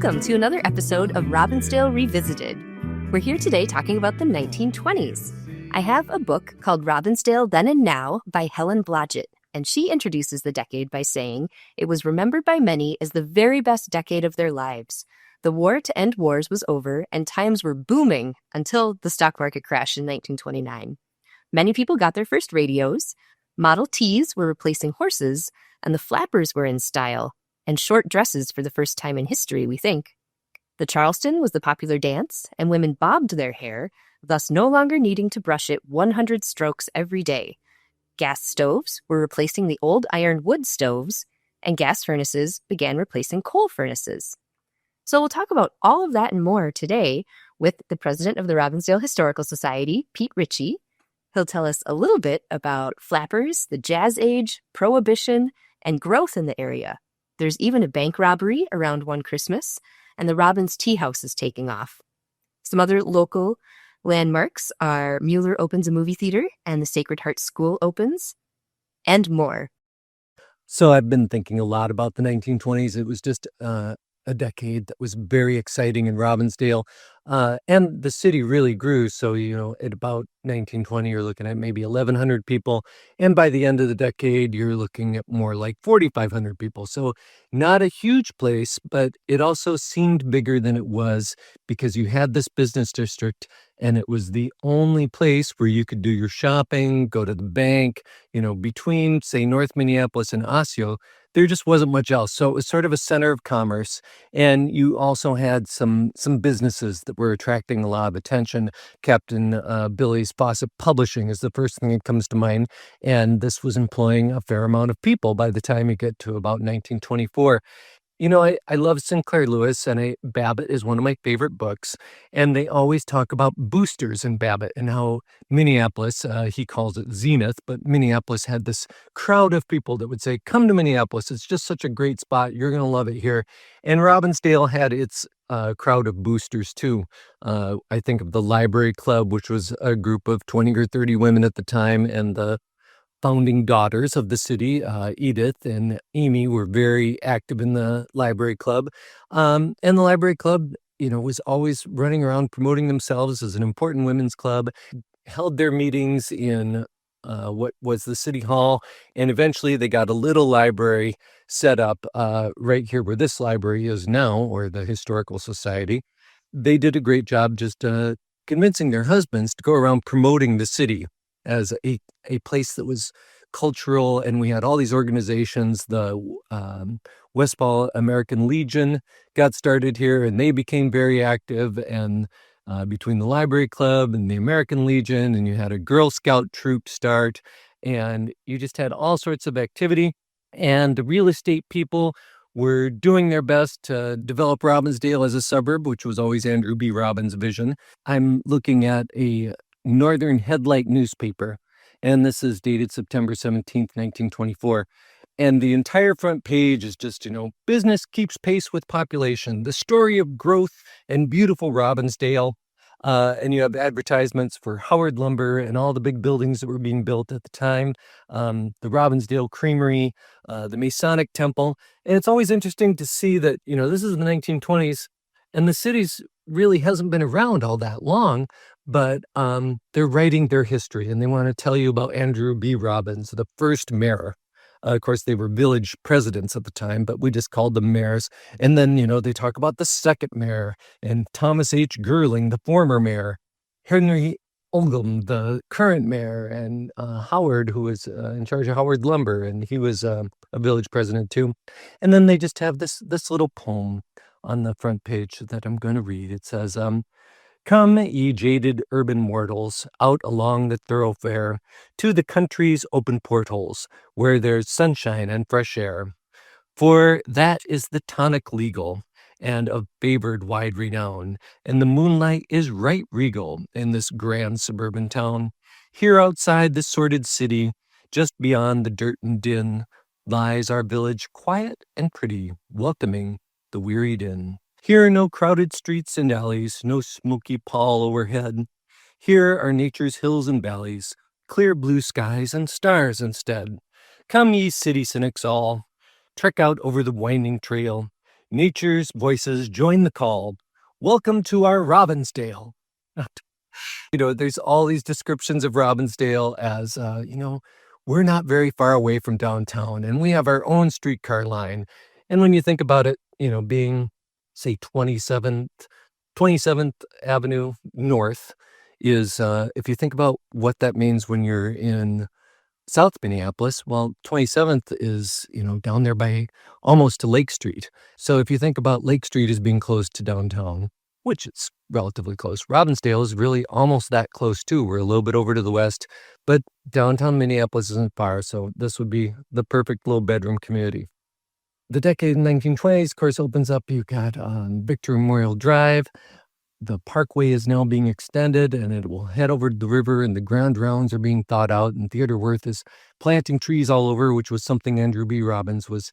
Welcome to another episode of Robbinsdale Revisited. We're here today talking about the 1920s. I have a book called Robbinsdale Then and Now by Helen Blodgett, and she introduces the decade by saying it was remembered by many as the very best decade of their lives. The war to end wars was over, and times were booming until the stock market crashed in 1929. Many people got their first radios, Model Ts were replacing horses, and the flappers were in style, and short dresses for the first time in history, we think. The Charleston was the popular dance, and women bobbed their hair, thus no longer needing to brush it 100 strokes every day. Gas stoves were replacing the old iron wood stoves, and gas furnaces began replacing coal furnaces. So we'll talk about all of that and more today with the president of the Robbinsdale Historical Society, Pete Ritchie. He'll tell us a little bit about flappers, the Jazz Age, Prohibition, and growth in the area. There's even a bank robbery around one Christmas, and the Robbins Tea House is taking off. Some other local landmarks are Mueller opens a movie theater, and the Sacred Heart School opens, and more. So I've been thinking a lot about the 1920s. It was just a decade that was very exciting in Robbinsdale. And the city really grew. So, at about 1920, you're looking at maybe 1,100 people. And by the end of the decade, you're looking at more like 4,500 people. So not a huge place, but it also seemed bigger than it was because you had this business district and it was the only place where you could do your shopping, go to the bank, between, say, North Minneapolis and Osseo. There just wasn't much else. So it was sort of a center of commerce. And you also had some businesses that were attracting a lot of attention. Captain Billy's Fawcett Publishing is the first thing that comes to mind. And this was employing a fair amount of people by the time you get to about 1924. I love Sinclair Lewis, and Babbitt is one of my favorite books. And they always talk about boosters in Babbitt and how Minneapolis, he calls it Zenith, but Minneapolis had this crowd of people that would say, come to Minneapolis. It's just such a great spot. You're going to love it here. And Robbinsdale had its crowd of boosters, too. I think of the Library Club, which was a group of 20 or 30 women at the time, and the founding daughters of the city, Edith and Amy, were very active in the Library Club. And the Library Club, was always running around promoting themselves as an important women's club, held their meetings in what was the City Hall, and eventually they got a little library set up right here where this library is now, or the Historical Society. They did a great job just convincing their husbands to go around promoting the city as a place that was cultural, and we had all these organizations. The Westfall American Legion got started here, and they became very active, and between the Library Club and the American Legion, and you had a Girl Scout troop start, and you just had all sorts of activity, and the real estate people were doing their best to develop Robbinsdale as a suburb, which was always Andrew B. Robbins' vision. I'm looking at a Northern Headlight newspaper, and this is dated September 17th, 1924. And the entire front page is just, business keeps pace with population, the story of growth and beautiful Robbinsdale. And you have advertisements for Howard Lumber and all the big buildings that were being built at the time, the Robbinsdale Creamery, the Masonic Temple. And it's always interesting to see that, this is the 1920s, and the city's really hasn't been around all that long, but they're writing their history, and they want to tell you about Andrew B. Robbins, the first mayor. Of course, they were village presidents at the time, but we just called them mayors. And then, they talk about the second mayor, and Thomas H. Gerling, the former mayor, Henry Oldham, the current mayor, and Howard, who was in charge of Howard Lumber, and he was a village president too. And then they just have this little poem on the front page that I'm going to read. It says, come, ye jaded urban mortals, out along the thoroughfare, to the country's open portholes, where there's sunshine and fresh air. For that is the tonic legal, and of favored wide renown, and the moonlight is right regal in this grand suburban town. Here outside the sordid city, just beyond the dirt and din, lies our village quiet and pretty, welcoming the wearied in. Here no crowded streets and alleys, no smoky pall overhead. Here are nature's hills and valleys, clear blue skies and stars instead. Come ye city cynics all, trek out over the winding trail. Nature's voices join the call. Welcome to our Robbinsdale. There's all these descriptions of Robbinsdale as, we're not very far away from downtown and we have our own streetcar line. And when you think about it, being, say, 27th Avenue North is, if you think about what that means when you're in South Minneapolis, well, 27th is, down there by almost to Lake Street. So if you think about Lake Street as being close to downtown, which it's relatively close, Robbinsdale is really almost that close too. We're a little bit over to the west, but downtown Minneapolis isn't far. So this would be the perfect little bedroom community. The decade in 1920s, of course, opens up. You've got Victor Memorial Drive. The parkway is now being extended and it will head over to the river, and the ground rounds are being thought out, and Theodore Wirth is planting trees all over, which was something Andrew B. Robbins was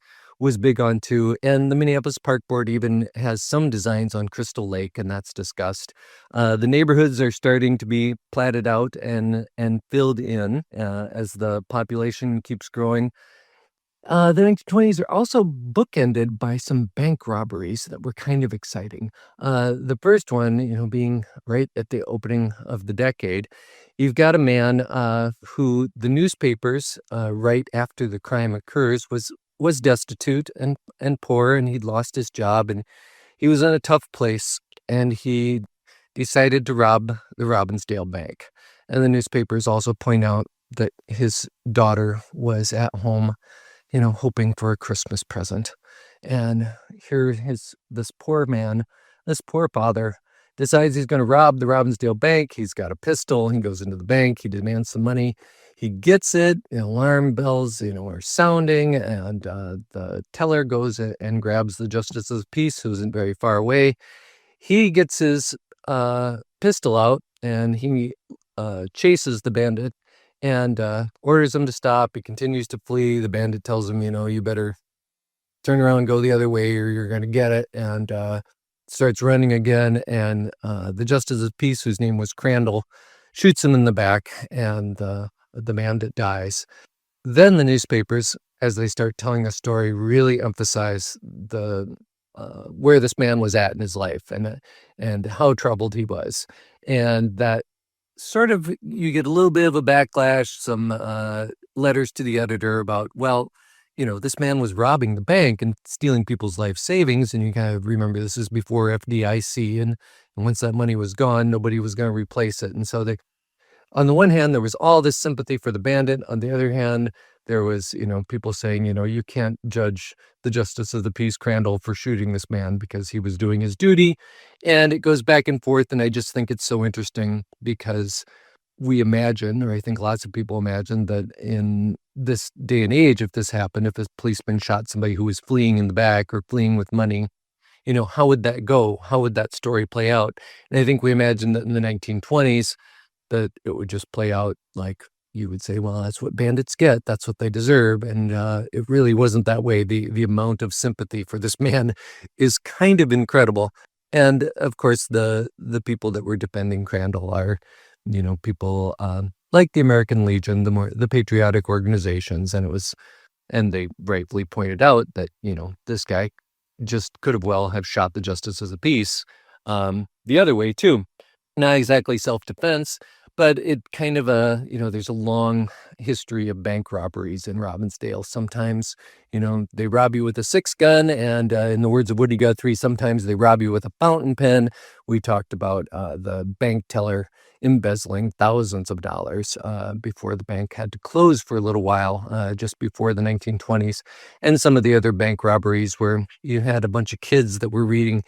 big on too. And the Minneapolis Park Board even has some designs on Crystal Lake, and that's discussed. The neighborhoods are starting to be platted out and filled in as the population keeps growing. The 1920s are also bookended by some bank robberies that were kind of exciting. The first one, being right at the opening of the decade. You've got a man who the newspapers, right after the crime occurs, was destitute and poor, and he'd lost his job, and he was in a tough place, and he decided to rob the Robbinsdale Bank. And the newspapers also point out that his daughter was at home, hoping for a Christmas present. And here this poor man, this poor father, decides he's going to rob the Robbinsdale Bank. He's got a pistol. He goes into the bank. He demands some money. He gets it. Alarm bells, are sounding, and the teller goes and grabs the justice of the peace, who isn't very far away. He gets his pistol out, and he chases the bandit and orders him to stop. He continues to flee. The bandit tells him, you better turn around and go the other way or you're going to get it, and starts running again. And the justice of peace, whose name was Crandall, shoots him in the back, and the bandit dies. Then the newspapers, as they start telling a story, really emphasize the where this man was at in his life and how troubled he was. And that sort of, you get a little bit of a backlash, some letters to the editor about, well, this man was robbing the bank and stealing people's life savings. And you kind of remember this is before FDIC. And once that money was gone, nobody was going to replace it. And so on the one hand, there was all this sympathy for the bandit. On the other hand, there was, people saying, you can't judge the justice of the peace, Crandall, for shooting this man because he was doing his duty. And it goes back and forth. And I just think it's so interesting because we imagine, or I think lots of people imagine, that in this day and age, if this happened, if a policeman shot somebody who was fleeing in the back or fleeing with money, how would that go? How would that story play out? And I think we imagine that in the 1920s, that it would just play out like you would say, well, that's what bandits get. That's what they deserve. And it really wasn't that way. The amount of sympathy for this man is kind of incredible. And of course, the people that were defending Crandall are, people like the American Legion, the patriotic organizations. And they rightfully pointed out that, this guy just could have shot the justice of the peace the other way too. Not exactly self-defense, but it kind of there's a long history of bank robberies in Robbinsdale. Sometimes, they rob you with a 6-gun, and in the words of Woody Guthrie, sometimes they rob you with a fountain pen. We talked about the bank teller embezzling thousands of dollars before the bank had to close for a little while, just before the 1920s. And some of the other bank robberies where you had a bunch of kids that were reading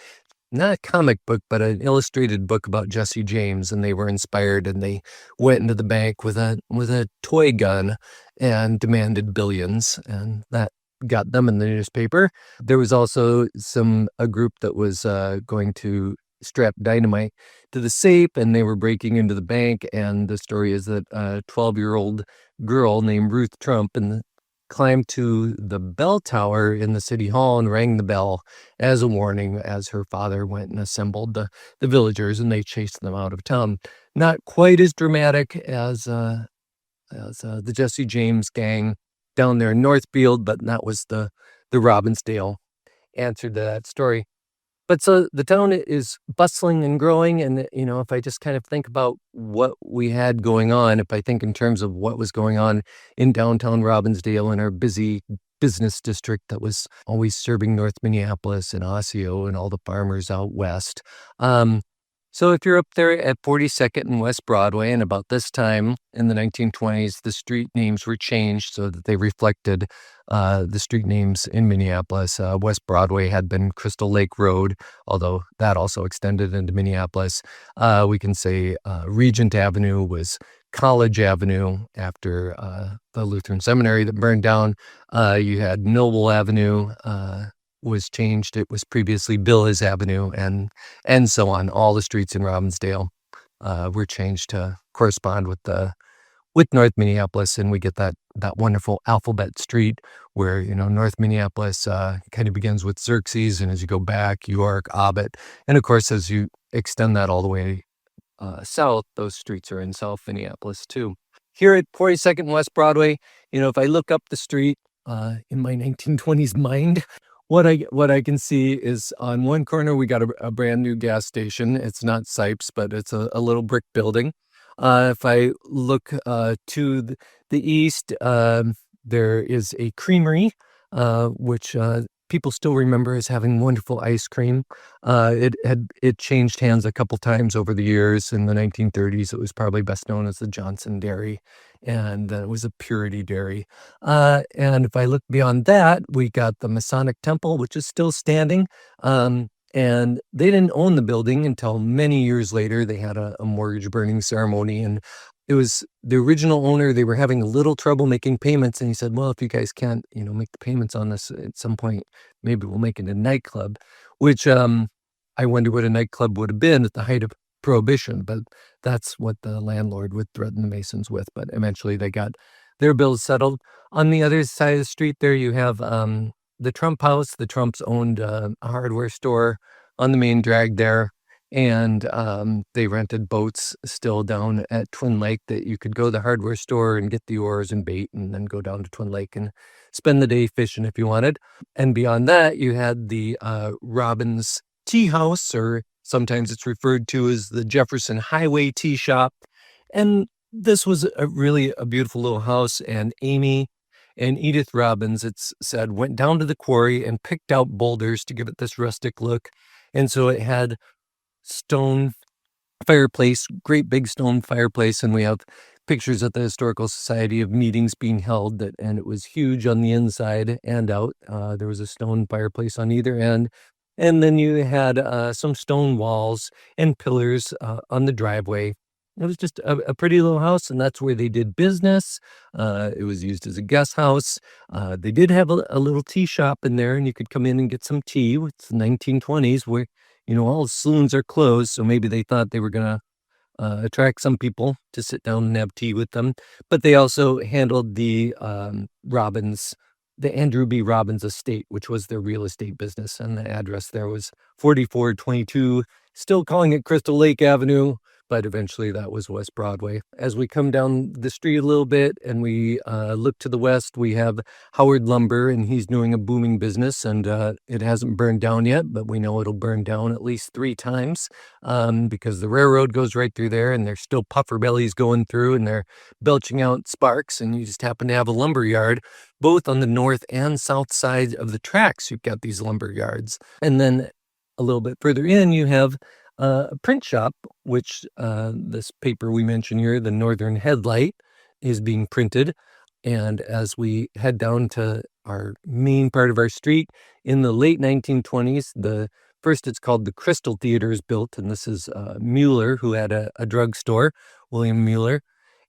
not a comic book, but an illustrated book about Jesse James, and they were inspired, and they went into the bank with a toy gun and demanded billions, and that got them in the newspaper. There was also a group that was going to strap dynamite to the safe, and they were breaking into the bank, and the story is that a 12-year-old girl named Ruth Trump climbed to the bell tower in the city hall and rang the bell as a warning as her father went and assembled the villagers, and they chased them out of town. Not quite as dramatic as the Jesse James gang down there in Northfield, but that was the Robbinsdale. answer to that story. But so the town is bustling and growing, and, if I just kind of think about what we had going on, if I think in terms of what was going on in downtown Robbinsdale in our busy business district that was always serving North Minneapolis and Osseo and all the farmers out west. Um, so if you're up there at 42nd and West Broadway, and about this time in the 1920s, the street names were changed so that they reflected the street names in Minneapolis. West Broadway had been Crystal Lake Road, although that also extended into Minneapolis. We can say Regent Avenue was College Avenue after the Lutheran Seminary that burned down. You had Noble Avenue was changed. It was previously Billis Avenue, and so on. All the streets in Robbinsdale were changed to correspond with North Minneapolis, and we get that wonderful alphabet street where, North Minneapolis kind of begins with Xerxes, and as you go back, York, Abbott, and of course, as you extend that all the way south, those streets are in South Minneapolis too. Here at 42nd West Broadway, if I look up the street in my 1920s mind, what I can see is on one corner we got a brand new gas station. It's not Sipes, but it's a little brick building. If I look to the east, there is a creamery, which people still remember as having wonderful ice cream. It changed hands a couple times over the years. In the 1930s, it was probably best known as the Johnson Dairy, and then it was a Purity Dairy. And if I look beyond that, we got the Masonic Temple, which is still standing. And they didn't own the building until many years later. They had a mortgage burning ceremony, and it was the original owner. They were having a little trouble making payments, and he said, well, if you guys can't, make the payments on this at some point, maybe we'll make it a nightclub, which I wonder what a nightclub would have been at the height of Prohibition, but that's what the landlord would threaten the Masons with. But eventually they got their bills settled. On the other side of the street there, you have the Trump house. The Trumps owned a hardware store on the main drag there. And they rented boats still down at Twin Lake that you could go to the hardware store and get the oars and bait and then go down to Twin Lake and spend the day fishing if you wanted. And beyond that, you had the Robbins Tea House, or sometimes it's referred to as the Jefferson Highway Tea Shop. And this was really a beautiful little house. And Amy and Edith Robbins, it's said, went down to the quarry and picked out boulders to give it this rustic look. And so it had stone fireplace, great big stone fireplace, and we have pictures at the Historical Society of meetings being held, and it was huge on the inside and out. There was a stone fireplace on either end, and then you had some stone walls and pillars on the driveway. It was just a pretty little house, and that's where they did business. It was used as a guest house. They did have a little tea shop in there, and you could come in and get some tea. It's the 1920s where all the saloons are closed, so maybe they thought they were going to attract some people to sit down and have tea with them. But they also handled the Andrew B. Robbins estate, which was their real estate business. And the address there was 4422, still calling it Crystal Lake Avenue, but eventually that was West Broadway. As we come down the street a little bit and we look to the west, we have Howard Lumber, and he's doing a booming business, and it hasn't burned down yet, but we know it'll burn down at least 3 times because the railroad goes right through there, and there's still puffer bellies going through, and they're belching out sparks, and you just happen to have a lumber yard both on the north and south side of the tracks. You've got these lumber yards. And then a little bit further in, you have a print shop, which this paper we mentioned here, the Northern Headlight, is being printed. And as we head down to our main part of our street in the late 1920s, first it's called the Crystal Theater is built, and this is Mueller, who had a drugstore, William Mueller,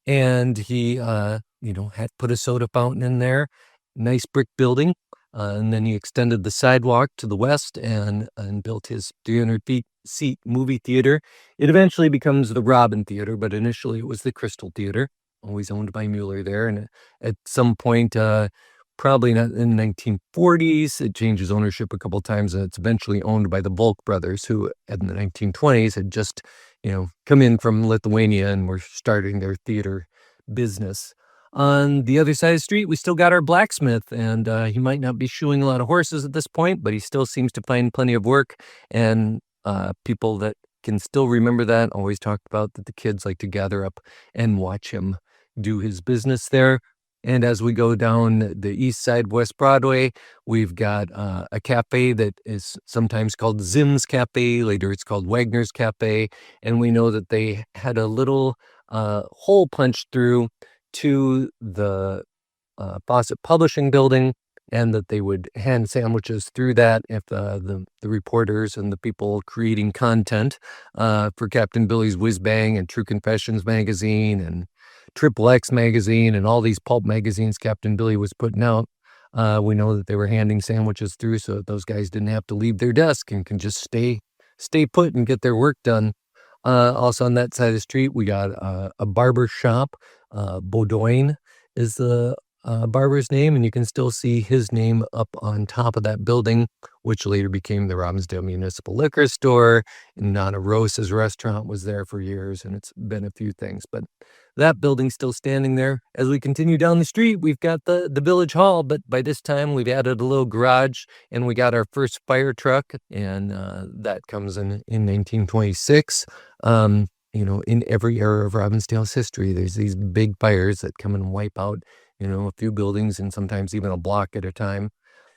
and he had put a soda fountain in there, nice brick building. And then he extended the sidewalk to the west and built his 300-seat movie theater. It eventually becomes the Robin Theater, but initially it was the Crystal Theater, always owned by Mueller there. And at some point, probably not in the 1940s, it changes ownership a couple times, and it's eventually owned by the Volk brothers, who in the 1920s had just, come in from Lithuania and were starting their theater business. On the other side of the street, we still got our blacksmith, and he might not be shoeing a lot of horses at this point, but he still seems to find plenty of work. And people that can still remember that always talk about that the kids like to gather up and watch him do his business there. And as we go down the east side, West Broadway, we've got a cafe that is sometimes called Zim's Cafe. Later, it's called Wagner's Cafe. And we know that they had a little hole punched through to the Fawcett Publishing Building, and that they would hand sandwiches through that if the reporters and the people creating content for Captain Billy's Whiz Bang and True Confessions magazine and Triple X magazine and all these pulp magazines Captain Billy was putting out. We know that they were handing sandwiches through so that those guys didn't have to leave their desk and can just stay put and get their work done. Also on that side of the street, we got a barber shop. Baudoin is the barber's name, and you can still see his name up on top of that building, which later became the Robbinsdale Municipal Liquor Store. And Nana Rosa's restaurant was there for years, and it's been a few things, but that building's still standing there. As we continue down the street, we've got the Village Hall, but by this time we've added a little garage, and we got our first fire truck, and that comes in 1926. In every era of Robbinsdale's history, there's these big fires that come and wipe out, a few buildings and sometimes even a block at a time.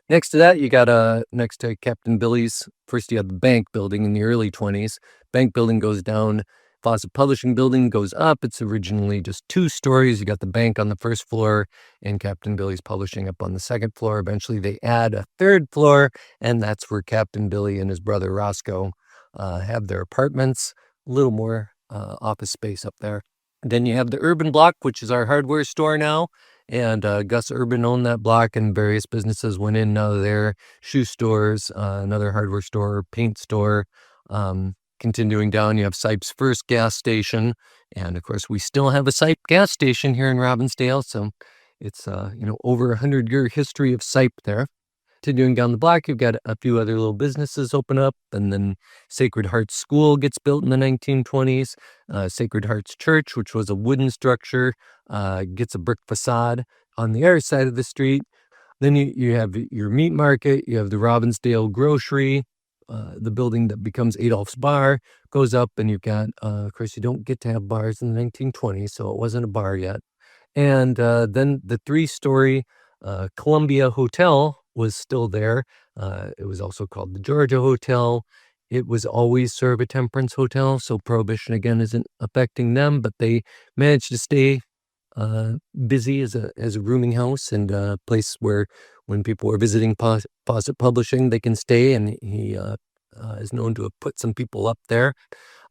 Next to that, you got next to Captain Billy's, first you have the bank building in the early 20s. Bank building goes down, Fawcett Publishing Building goes up. It's originally just 2 stories. You got the bank on the first floor and Captain Billy's Publishing up on the second floor. Eventually, they add a 3rd floor, and that's where Captain Billy and his brother Roscoe have their apartments. A little more office space up there. Then you have the Urban Block, which is our hardware store now. And Gus Urban owned that block, and various businesses went in and out of there. Shoe stores, another hardware store, paint store. Continuing down, you have Sipes' first gas station. And of course, we still have a Sipe gas station here in Robbinsdale. So it's, over 100-year history of Sipe there. Continuing down the block, you've got a few other little businesses open up, and then Sacred Hearts School gets built in the 1920s. Sacred Hearts Church, which was a wooden structure, gets a brick facade on the other side of the street. Then you have your meat market, you have the Robbinsdale Grocery, the building that becomes Adolph's Bar goes up, and you've got, of course, you don't get to have bars in the 1920s, so it wasn't a bar yet. And then the 3-story Columbia Hotel was still there. It was also called the Georgia Hotel. It was always sort of a temperance hotel, so prohibition again isn't affecting them, but they managed to stay busy as a rooming house and a place where when people were visiting Fawcett Publishing, they can stay, and he is known to have put some people up there.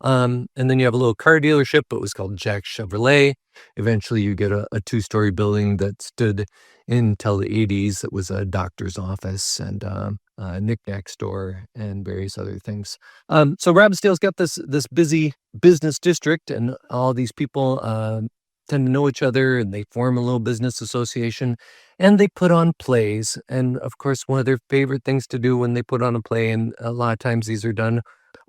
And then you have a little car dealership. It was called Jack Chevrolet. Eventually, you get a 2-story building that stood until the 80s. It was a doctor's office and a knick-knack store and various other things. So Robbinsdale's got this busy business district, and all these people tend to know each other, and they form a little business association, and they put on plays. And of course, one of their favorite things to do when they put on a play, and a lot of times these are done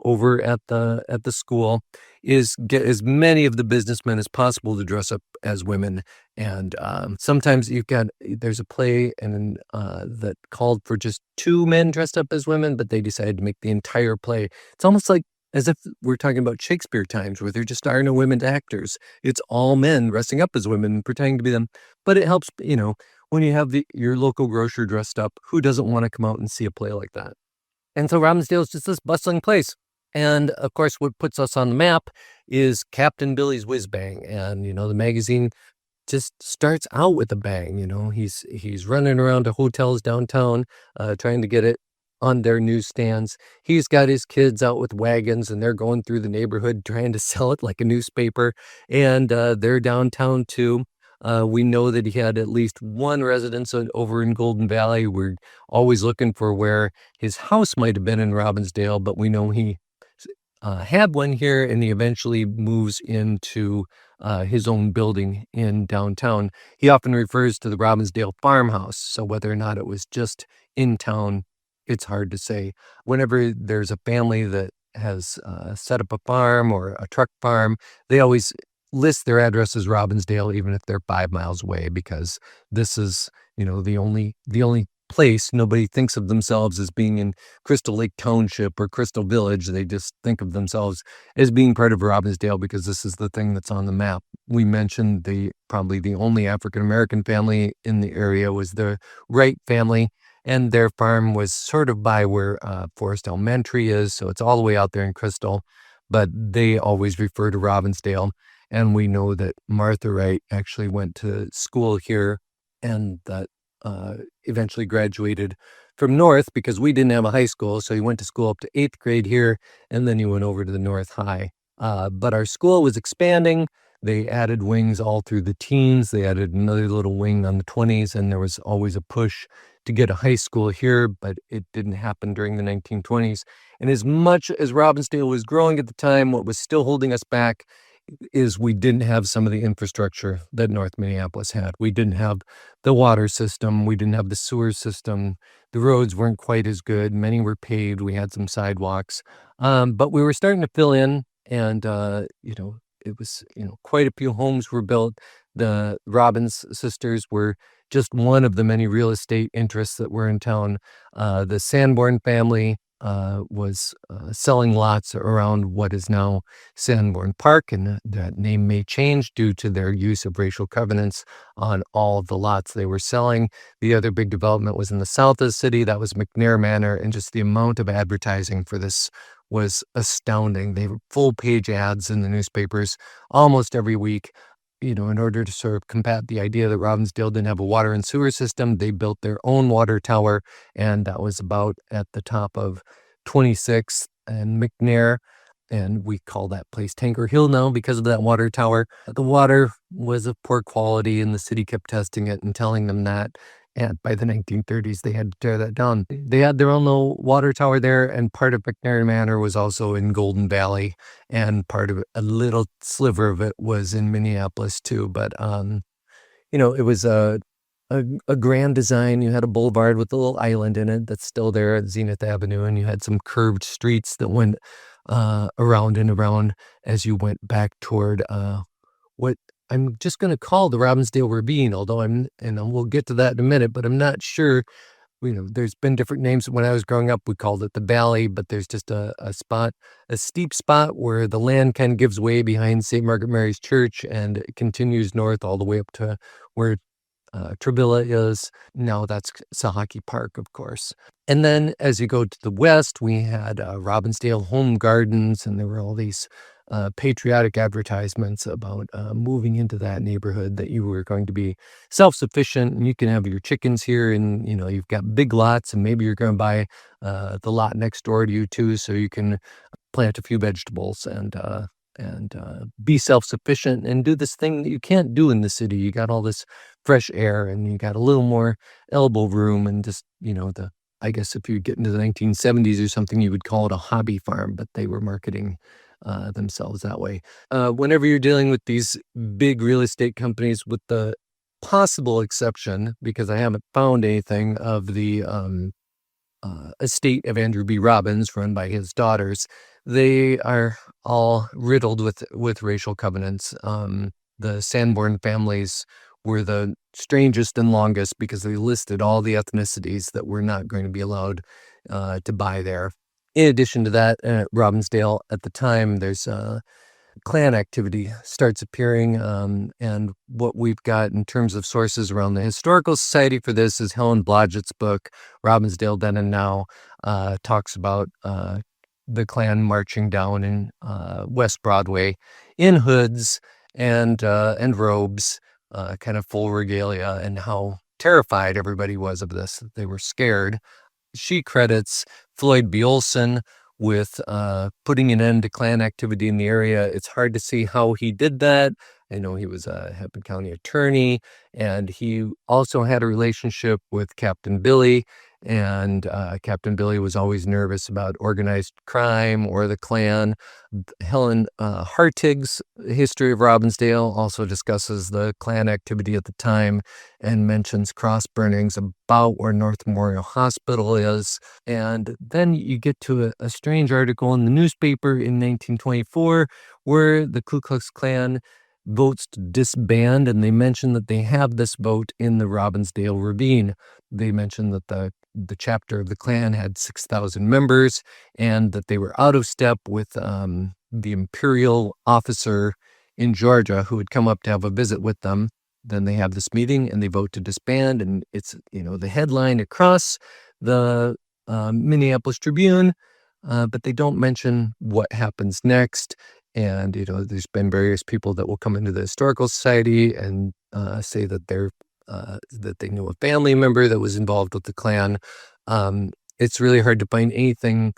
over at the school, is get as many of the businessmen as possible to dress up as women. And sometimes there's a play and that called for just 2 men dressed up as women, but they decided to make the entire play. It's almost like as if we're talking about Shakespeare times where there just are no women actors. It's all men dressing up as women and pretending to be them. But it helps, when you have your local grocer dressed up, who doesn't want to come out and see a play like that? And so Robbinsdale is just this bustling place. And of course, what puts us on the map is Captain Billy's Whiz Bang. And, the magazine just starts out with a bang. He's running around to hotels downtown, trying to get it on their newsstands. He's got his kids out with wagons, and they're going through the neighborhood trying to sell it like a newspaper. And they're downtown too. We know that he had at least one residence over in Golden Valley. We're always looking for where his house might have been in Robbinsdale, but we know he had one here, and he eventually moves into his own building in downtown. He often refers to the Robbinsdale farmhouse, so whether or not it was just in town, it's hard to say. Whenever there's a family that has set up a farm or a truck farm, they always list their address as Robbinsdale, even if they're 5 miles away, because this is, the only place. Nobody thinks of themselves as being in Crystal Lake Township or Crystal Village. They just think of themselves as being part of Robbinsdale because this is the thing that's on the map. We mentioned probably the only African American family in the area was the Wright family, and their farm was sort of by where Forest Elementary is, so it's all the way out there in Crystal. But they always refer to Robbinsdale, and we know that Martha Wright actually went to school here, and that eventually graduated from North because we didn't have a high school. So he went to school up to 8th grade here, and then he went over to the North High. But our school was expanding. They added wings all through the teens. They added another little wing on the 20s, and there was always a push to get a high school here, but it didn't happen during the 1920s. And as much as Robbinsdale was growing at the time, what was still holding us back is we didn't have some of the infrastructure that North Minneapolis had. We didn't have the water system. We didn't have the sewer system. The roads weren't quite as good. Many were paved. We had some sidewalks. But we were starting to fill in, and, it was, quite a few homes were built. The Robbins sisters were just one of the many real estate interests that were in town. The Sanborn family was selling lots around what is now Sanborn Park, and that name may change due to their use of racial covenants on all of the lots they were selling. The other big development was in the south of the city. That was McNair Manor, and just the amount of advertising for this was astounding. They were full-page ads in the newspapers almost every week. In order to sort of combat the idea that Robbinsdale didn't have a water and sewer system, they built their own water tower, and that was about at the top of 26th and McNair, and we call that place Tanker Hill now because of that water tower. The water was of poor quality, and the city kept testing it and telling them that. And by the 1930s, they had to tear that down. They had their own little water tower there, and part of McNair Manor was also in Golden Valley, and part of a little sliver of it was in Minneapolis too. But it was a grand design. You had a boulevard with a little island in it that's still there at Zenith Avenue, and you had some curved streets that went around and around as you went back toward what I'm just going to call the Robbinsdale Ravine, although and we'll get to that in a minute, but I'm not sure. There's been different names. When I was growing up, we called it the Valley, but there's just a steep spot where the land kind of gives way behind St. Margaret Mary's Church, and it continues north all the way up to where Trabilla is. Now that's Sahaki Park, of course. And then as you go to the west, we had Robbinsdale Home Gardens, and there were all these patriotic advertisements about moving into that neighborhood, that you were going to be self-sufficient and you can have your chickens here, and you've got big lots, and maybe you're going to buy the lot next door to you too, so you can plant a few vegetables and be self-sufficient and do this thing that you can't do in the city. You got all this fresh air, and you got a little more elbow room, and just I guess if you get into the 1970s or something, you would call it a hobby farm, but they were marketing themselves that way. Whenever you're dealing with these big real estate companies, with the possible exception, because I haven't found anything, of the estate of Andrew B. Robbins, run by his daughters, they are all riddled with racial covenants. The Sanborn families were the strangest and longest because they listed all the ethnicities that were not going to be allowed to buy there. In addition to that, Robbinsdale at the time, there's Klan activity starts appearing, and what we've got in terms of sources around the Historical Society for this is Helen Blodgett's book, Robbinsdale Then and Now, talks about the Klan marching down in West Broadway in hoods and robes, kind of full regalia, and how terrified everybody was of this. They were scared. She credits Floyd B. Olson with putting an end to Klan activity in the area. It's hard to see how he did that. I know he was a Hennepin County attorney, and he also had a relationship with Captain Billy, and Captain Billy was always nervous about organized crime or the Klan. Helen Hartig's History of Robbinsdale also discusses the Klan activity at the time and mentions cross burnings about where North Memorial Hospital is. And then you get to a strange article in the newspaper in 1924 where the Ku Klux Klan votes to disband, and they mention that they have this vote in the Robbinsdale Ravine. They mention that the chapter of the Klan had 6,000 members, and that they were out of step with the imperial officer in Georgia who had come up to have a visit with them. Then they have this meeting and they vote to disband, and it's, the headline across the Minneapolis Tribune, but they don't mention what happens next. And, there's been various people that will come into the Historical Society and say that that they knew a family member that was involved with the Klan. It's really hard to find anything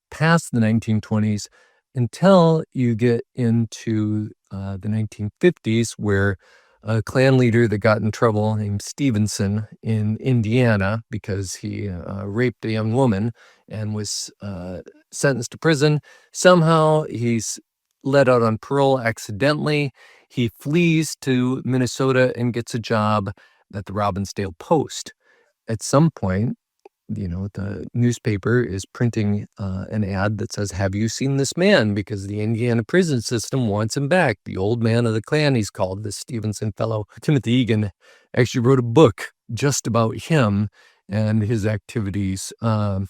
past the 1920s until you get into the 1950s, where a Klan leader that got in trouble named Stevenson in Indiana because he raped a young woman and was sentenced to prison. Somehow he's let out on parole accidentally. He flees to Minnesota and gets a job at the Robbinsdale Post. At some point, the newspaper is printing an ad that says, "Have you seen this man?" Because the Indiana prison system wants him back. The old man of the Klan, he's called, this Stevenson fellow. Timothy Egan actually wrote a book just about him and his activities, and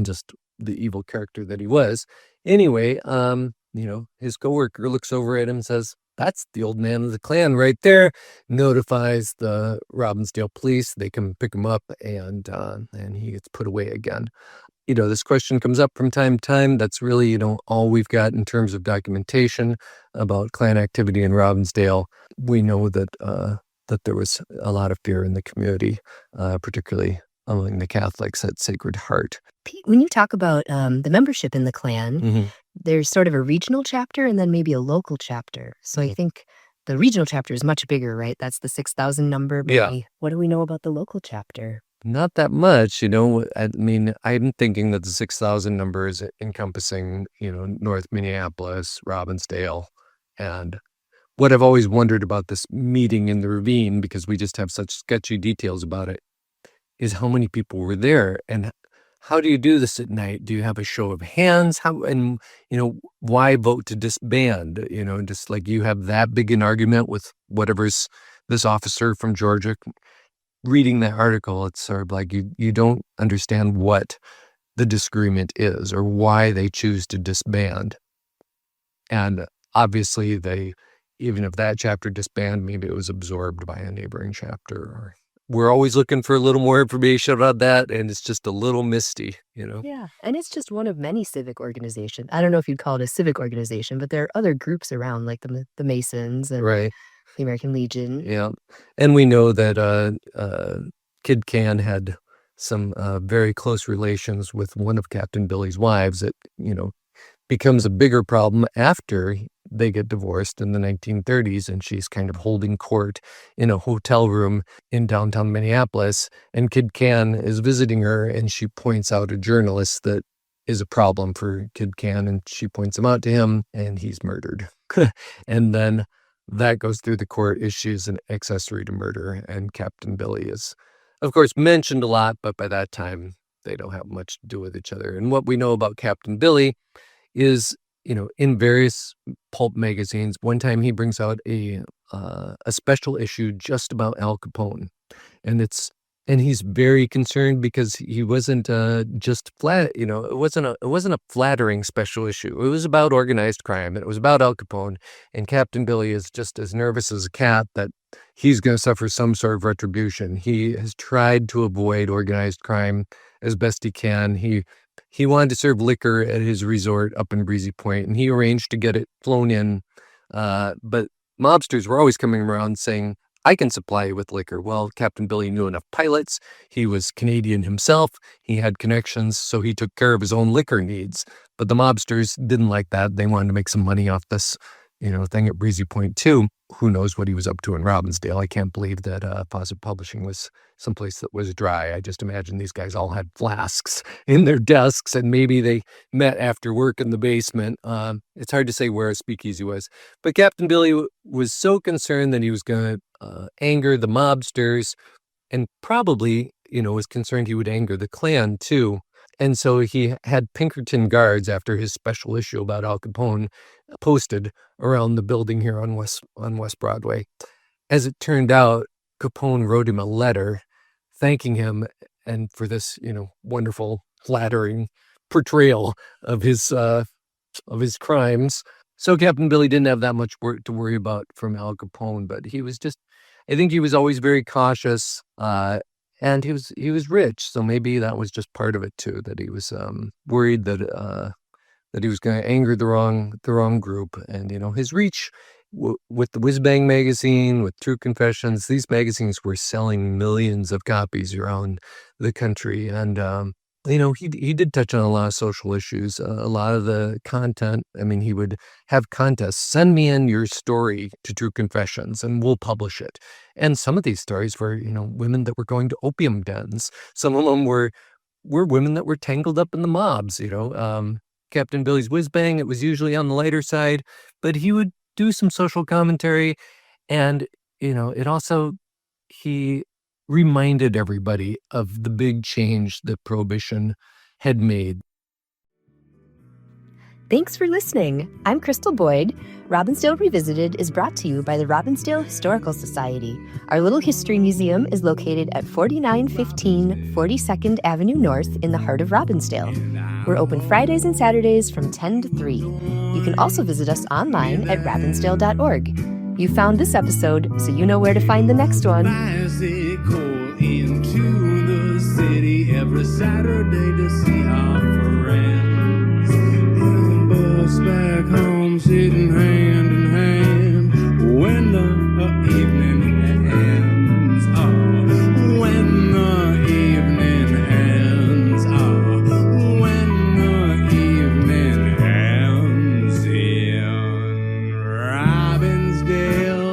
just the evil character that he was. Anyway, his coworker looks over at him and says, "That's the old man of the Klan right there," notifies the Robbinsdale police. They come pick him up, and he gets put away again. This question comes up from time to time. That's really, all we've got in terms of documentation about Klan activity in Robbinsdale. We know that there was a lot of fear in the community, particularly among the Catholics at Sacred Heart. Pete, when you talk about the membership in the Klan, Mm-hmm. there's sort of a regional chapter and then maybe a local chapter. So I think the regional chapter is much bigger, right? That's the 6,000 number. Yeah. What do we know about the local chapter? Not that much, I mean, I'm thinking that the 6,000 number is encompassing, North Minneapolis, Robbinsdale. And what I've always wondered about this meeting in the ravine, because we just have such sketchy details about it, is how many people were there, and how do you do this at night? Do you have a show of hands? Why vote to disband? Just like you have that big an argument with whatever's this officer from Georgia. Reading that article, it's sort of like you don't understand what the disagreement is or why they choose to disband. And obviously even if that chapter disbanded, maybe it was absorbed by a neighboring chapter. We're always looking for a little more information about that, and it's just a little misty, Yeah, and it's just one of many civic organizations. I don't know if you'd call it a civic organization, but there are other groups around, like the Masons and Right. the American Legion. Yeah. And we know that Kid Can had some very close relations with one of Captain Billy's wives that, becomes a bigger problem after they get divorced in the 1930s, and she's kind of holding court in a hotel room in downtown Minneapolis, and Kid Can is visiting her, and she points out a journalist that is a problem for Kid Can, and she points him out to him, and he's murdered. And then that goes through the court issues an accessory to murder, and Captain Billy is, of course, mentioned a lot, but by that time, they don't have much to do with each other. And what we know about Captain Billy is, in various pulp magazines, one time he brings out a special issue just about Al Capone, and he's very concerned because he wasn't just flat. It wasn't a flattering special issue. It was about organized crime, and it was about Al Capone. And Captain Billy is just as nervous as a cat that he's going to suffer some sort of retribution. He has tried to avoid organized crime as best he can. He wanted to serve liquor at his resort up in Breezy Point, and he arranged to get it flown in. But mobsters were always coming around saying, "I can supply you with liquor." Well, Captain Billy knew enough pilots. He was Canadian himself. He had connections, so he took care of his own liquor needs. But the mobsters didn't like that. They wanted to make some money off this, thing at Breezy Point too. Who knows what he was up to in Robbinsdale? I can't believe that Fawcett Publishing was someplace that was dry. I just imagine these guys all had flasks in their desks, and maybe they met after work in the basement. It's hard to say where a speakeasy was. But Captain Billy was so concerned that he was going to anger the mobsters, and probably, was concerned he would anger the Klan too. And so he had Pinkerton guards after his special issue about Al Capone posted around the building here on West Broadway. As it turned out, Capone wrote him a letter thanking him and for this, wonderful, flattering portrayal of his crimes. So Captain Billy didn't have that much work to worry about from Al Capone, but I think he was always very cautious, and he was rich, so maybe that was just part of it too, that he was worried that he was going to anger the wrong group, and his reach with the Whiz Bang magazine, with True Confessions, these magazines were selling millions of copies around the country, and he did touch on a lot of social issues, a lot of the content. I mean, he would have contests. Send me in your story to True Confessions, and we'll publish it. And some of these stories were, women that were going to opium dens. Some of them were women that were tangled up in the mobs. Captain Billy's Whiz Bang, it was usually on the lighter side, but he would do some social commentary, and it also he reminded everybody of the big change that Prohibition had made. Thanks for listening. I'm Crystal Boyd. Robbinsdale Revisited is brought to you by the Robbinsdale Historical Society. Our little history museum is located at 4915 42nd Avenue North in the heart of Robbinsdale. We're open Fridays and Saturdays from 10 to 3. You can also visit us online at robbinsdale.org. You found this episode, so you know where to find the next one. Bicycle into the city every Saturday to see our friends. In the bus back home, sitting hand in hand when the evening ends. Oh, when the evening ends. Oh, when the evening ends in Robbinsdale.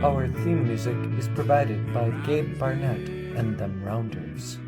Our theme music is provided by Gabe Barnett and Them Rounders.